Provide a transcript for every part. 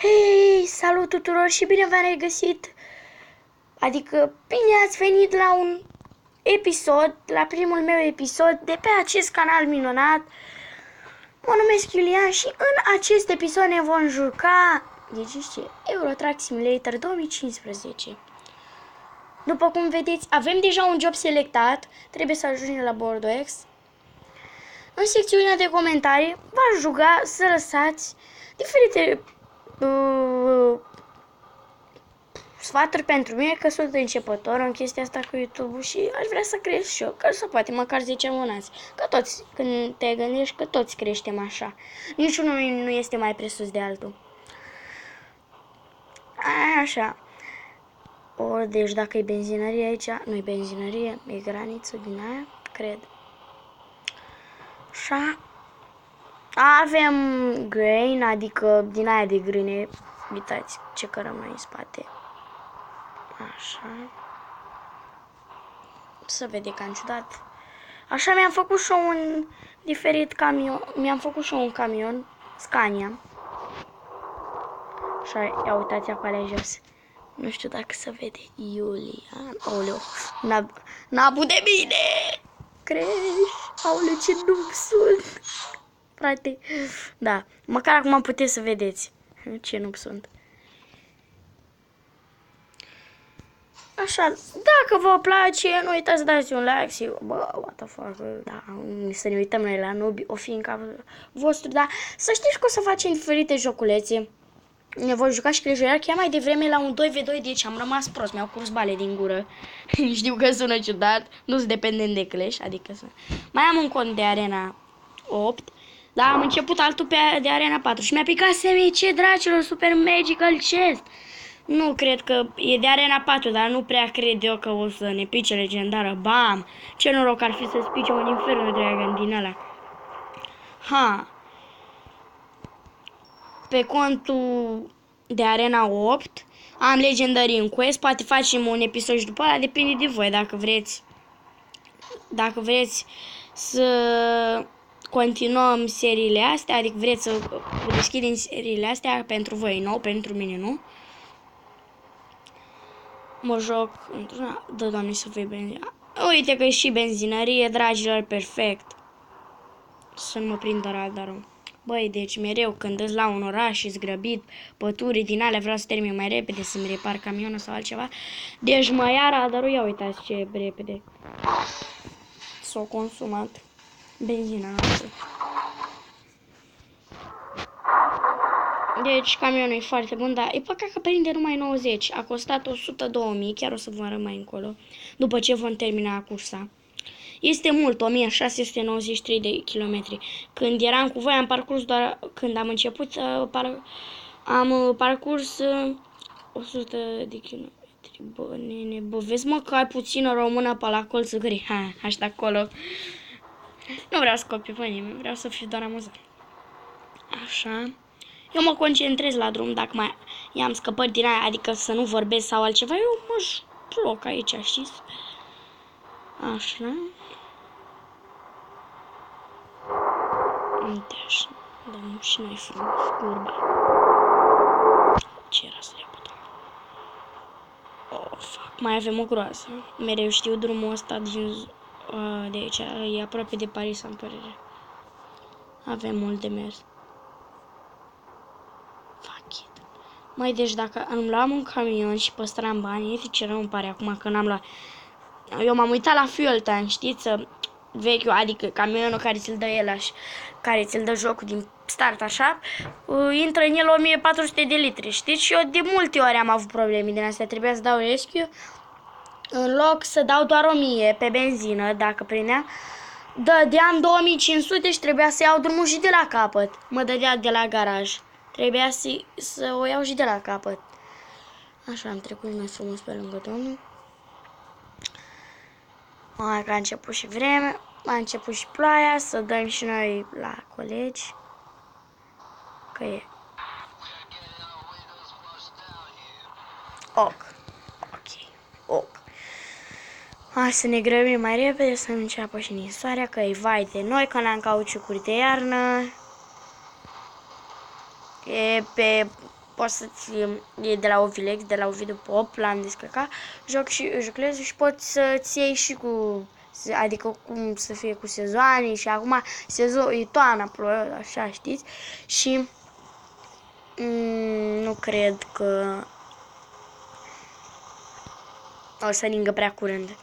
Hei, salut tuturor și bine v-am regăsit! Adică bine ați venit la un episod, la primul meu episod de pe acest canal minunat. Mă numesc Iulian și în acest episod ne vom juca, Euro Truck Simulator 2015. După cum vedeți, avem deja un job selectat, trebuie să ajungem la Bordeaux X. În secțiunea de comentarii v-aș ruga să lăsați diferite sfaturi pentru mine, că sunt începător în chestia asta cu YouTube-ul și aș vrea să cresc și eu, că să poate măcar 10 abonați. Că toți, când te gândești, că toți creștem așa. Niciunul nu este mai presus de altul. Așa. Deci dacă e benzinărie aici, nu e benzinărie, e graniță din aia, cred. Așa. Avem grain, adică din aia de grâne. Uitați ce cărăm noi în spate. Așa. Să vede cam ciudat. Așa mi-am făcut și un diferit camion. Mi-am făcut și un camion Scania. Așa, ia uitați acolo jos. Nu știu dacă se vede. Iulian. Aoleu. N-a de bine. Crești. Aoleu, ce noob sunt. Frate. Da. Măcar acum puteți să vedeți ce noob sunt. Așa, dacă vă place, nu uitați să dați un like și, what the fuck, da, să ne uităm noi la nubi, o fi în capul vostru, dar să știți că o să facem diferite joculețe. Ne voi juca și Clash, chiar mai devreme la un 2v2, deci am rămas prost, mi-au curs bale din gură. Știu că sună ciudat, nu sunt dependent de Clash, adică să... Mai am un cont de Arena 8, dar am început altul de Arena 4 și mi-a picat SMC, dracilor, Super Magical Chest. Nu cred că e de Arena 4, dar nu prea cred eu că o să ne pice legendară. Bam! Ce noroc ar fi să-ți pice un Inferno Dragon din ăla. Ha! Pe contul de Arena 8 am Legendary în Quest. Poate facem un episod și după ăla, depinde de voi dacă vreți. Dacă vreți să continuăm seriile astea, adică vreți să deschidem seriile astea pentru voi, nou, pentru mine, nu? Mă joc într-una... Da, Doamne, să fie benzină. Uite că e și benzinărie, dragilor, perfect. Să nu mă prindă radarul. Băi, deci mereu când îți la un oraș și grăbit, pături din alea, vreau să termin mai repede, să-mi repar camionul sau altceva. Deci mă ia radarul, ia uitați ce repede. S-a consumat benzina noastră. Deci camionul e foarte bun, dar e păcat că prinde numai 90. A costat 102.000, chiar o să vă arăt mai încolo, după ce vom termina cursa. Este mult, 1693 de kilometri. Când eram cu voi am parcurs doar, când am început, am parcurs 100 de kilometri. Bă, nene, bă, vezi mă că ai puțină română pe la colțul gri. Ha, așa acolo. Nu vreau să copii pe nimeni, vreau să fiu doar amuzant. Așa. Eu mă concentrez la drum, dacă mai i-am scăpări din aia, adică să nu vorbesc sau altceva, eu mă joc aici, știți? Așa. Uite așa. Dăm și noi frumos, curba. Ce era să le putem? Oh, fuck. Mai avem o groază. Mereu știu drumul ăsta de aici, e aproape de Paris, am părere. Avem mult de mers. Mai deci dacă îmi luam un camion și păstram bani, uite ce rău îmi pare acum că n-am luat. Eu m-am uitat la fuel tank, știți, vechiul, adică camionul care ți-l dă el așa, care ți-l dă jocul din start așa, intră în el 1400 de litri, știți? Și eu de multe ori am avut probleme din astea, trebuia să dau rescue, în loc să dau doar 1000 pe benzină, dacă prindea, dădeam 2500 și trebuia să iau drumul și de la capăt, mă dădea de la garaj. Trebuia să o iau și de la capăt. Așa, am trecut mai frumos pe lângă domnul. Mai că a început și vreme, a început și ploaia, să dăm și noi la colegi. Că e. Ok. Hai să ne grăbim mai repede, să înceapă și ninsoarea, că e vai de noi, că n-am cauciucuri de iarnă. E pe poți să-ți iei de la Ovilex, de la Ovidiu Pop, l-am descărcat, juclezi și poți să-ți iei și cu, adică cum să fie cu sezoane și acum e toamna, așa știți, și nu cred că o să ningă prea curând.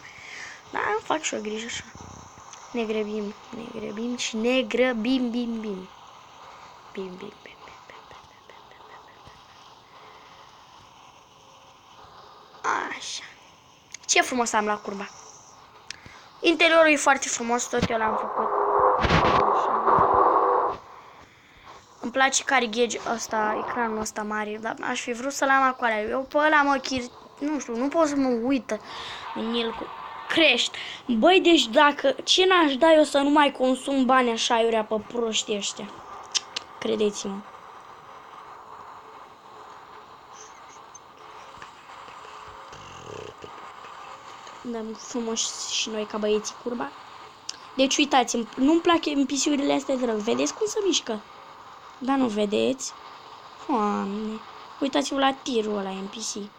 Da, îmi fac și o grijă așa. Ne grăbim și ne grăbim, bim. Așa. Ce frumos am la curba. Interiorul e foarte frumos, tot eu l-am făcut. Așa. Îmi place carigage ăsta, ecranul ăsta mare, dar aș fi vrut să-l am acolo. Eu pe ăla nu știu, nu pot să mă uit în el cu crește. Băi, deci dacă, ce n-aș da eu să nu mai consum bani așa iurea pe proștii ăștia? Credeți-mă. Dăm frumos și noi ca băieții curba. Deci uitați, nu-mi plac NPC-urile astea de rău. Vedeți cum se mișcă? Dar nu vedeți? Doamne. Uitați-vă la tirul ăla NPC.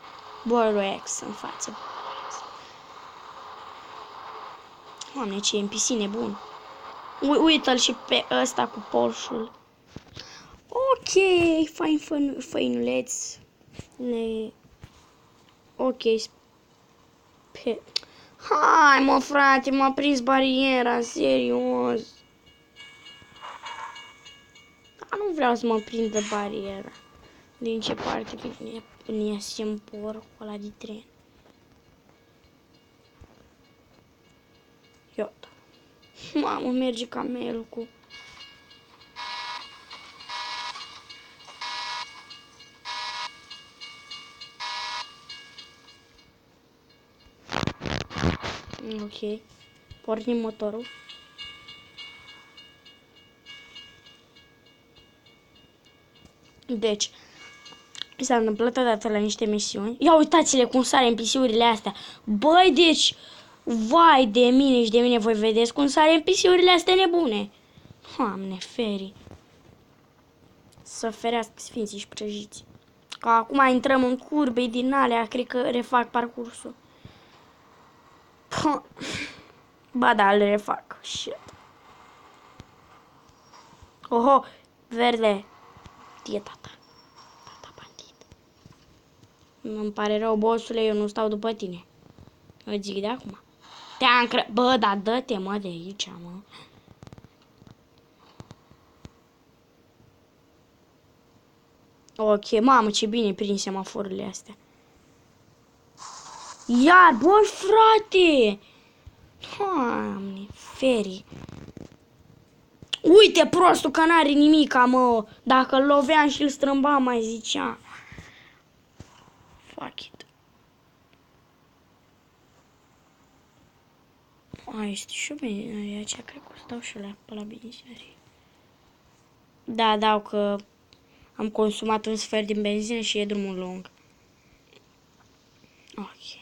Borax în față. Doamne, ce NPC nebun. Uită-l și pe ăsta cu Porsche-ul. Ok, fain făinuleț. Ok. Hai mă frate, m-a prins bariera, serios. Dar nu vreau să mă prindă bariera. Din ce parte vine porcul ăla de tren. Iota. Mamă, merge camelul cu... Ok. Pornim motorul. Deci, s-a întâmplat odată la niște misiuni. Ia uitați-le cum sare NPC-urile astea. Băi, deci, vai de mine și de mine, voi vedeți cum sare NPC-urile astea nebune. Doamne, ferii. Să ferească sfinții și prăjiți. Că acum intrăm în curbe din alea, cred că refac parcursul. Ba da, le refac. Shit. Oho, verde. E tata. Tata bandit. Îmi pare rău, bossule, eu nu stau după tine. Îți zic de acum. Te-am Bă, da, dă-te, mă, de aici, mă. Ok, mamă, ce bine prind semaforurile astea. Iar, bă, frate! Doamne, ferii. Uite prostul că n-are nimica, mă. Dacă îl loveam și îl strâmbam, mai zicea. Fuck it. A, este și o benzinărie aceea, cred că o să dau și pe la benzinărie. Da, dau că am consumat un sfert din benzină și e drumul lung. Ok.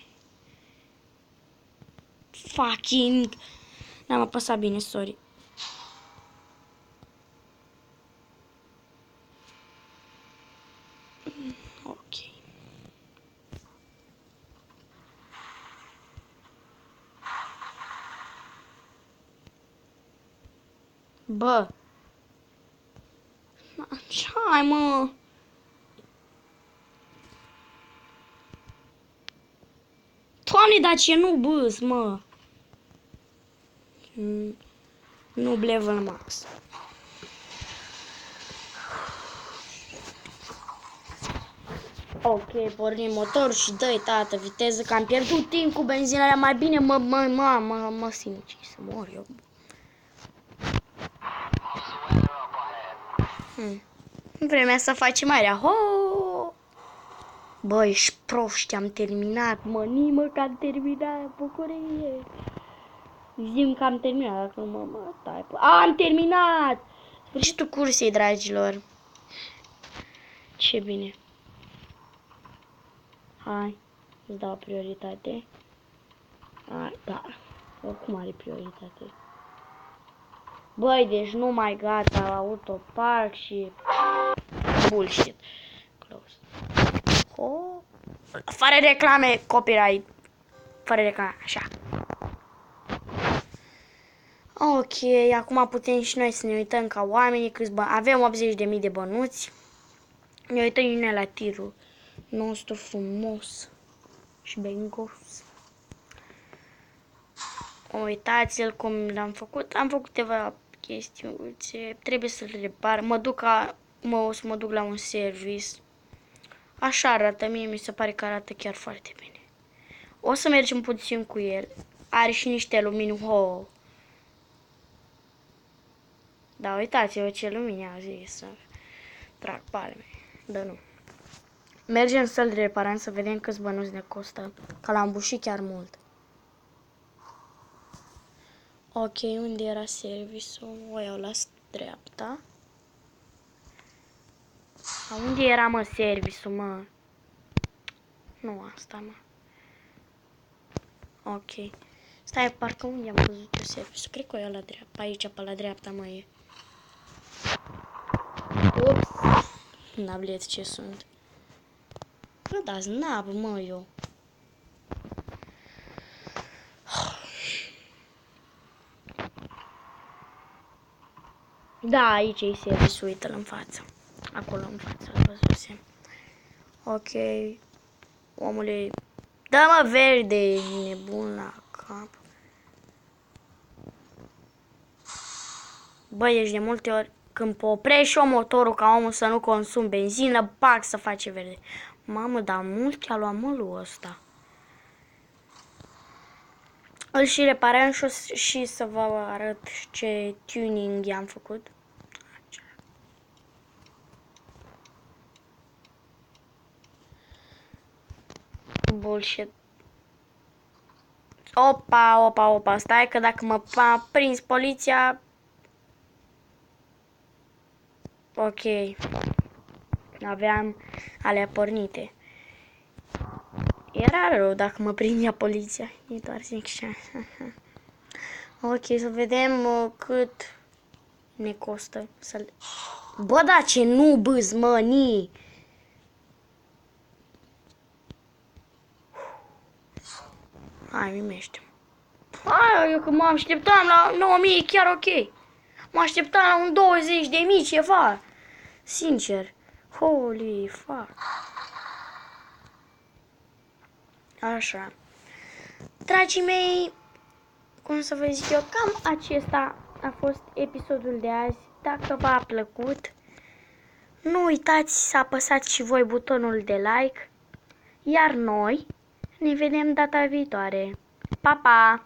Fucking... N-am apăsat bine, sorry. Ok. Bă. Hai, mă. Doamne, dar ce nu bâs, mă? Nu level max. Ok, pornim motor și dă-i, tată, viteză, că am pierdut timp cu benzinarea, mai bine mă simt să mor eu. Vremea să facem aia. Ho! Băi, ești proști, am terminat, mă, nimă că am terminat, bucurie. Zim că am terminat, dacă nu mă stai. Am terminat! Sfârșitul cursei, dragilor. Ce bine. Hai, îți dau prioritate. Da, oricum are prioritate. Băi, deci nu mai gata, autopark și bullshit. Close. Oh. Fără reclame, copyright. Fără reclame, așa. Ok, acum putem și noi să ne uităm ca oamenii câți bani. Avem 80.000 de bănuți. Ne uităm și noi la tirul nostru frumos și bengos. Uitați-l cum l-am făcut. Am făcut câteva chestii. Trebuie să-l repar. O să mă duc la un service. Așa arată. Mie mi se pare că arată chiar foarte bine. O să mergem puțin cu el. Are și niște lumini. Oh. Da, uitați-vă ce lumini a zis să trag palme. Da, nu. Mergem să-l reparăm să vedem câți bănuți ne costă. Că l-am bușit chiar mult. Ok, unde era serviciul? O iau la dreapta. Unde era, mă, serviciul, mă? Nu asta, mă. Ok. Stai, parcă unde am văzut eu serviciul? Cred că o iau la dreapta. Aici, pe la dreapta, mă, e. Ups. Nablet ce sunt. Bă, dați nab, mă, eu. Da, aici e serviciul, uită-l în față. Acolo în față, îl văzusem. Ok. Omule, dă-mă verde, nebun la cap. Băi, ești de multe ori când oprești eu motorul ca omul să nu consum benzină, pac, să face verde. Mamă, dar mult a luat mălul ăsta. Îl și reparăm și să vă arăt ce tuning i-am făcut. Bullshit. Opa, stai că dacă mă a prins poliția... Ok. Aveam alea pornite. Era rău dacă mă prindea poliția. E doar zic așa. Ok, să vedem cât ne costă să... Bă, da, ce nu bâz, mă, ni! Hai, mimește. Hai, eu că mă așteptam la 9000, chiar ok. Mă așteptam la un 20.000 ceva. Sincer. Holy fuck. Așa. Dragii mei, cum să vă zic eu, cam acesta a fost episodul de azi. Dacă v-a plăcut, nu uitați să apăsați și voi butonul de like. Iar noi ne vedem data viitoare. Pa, pa!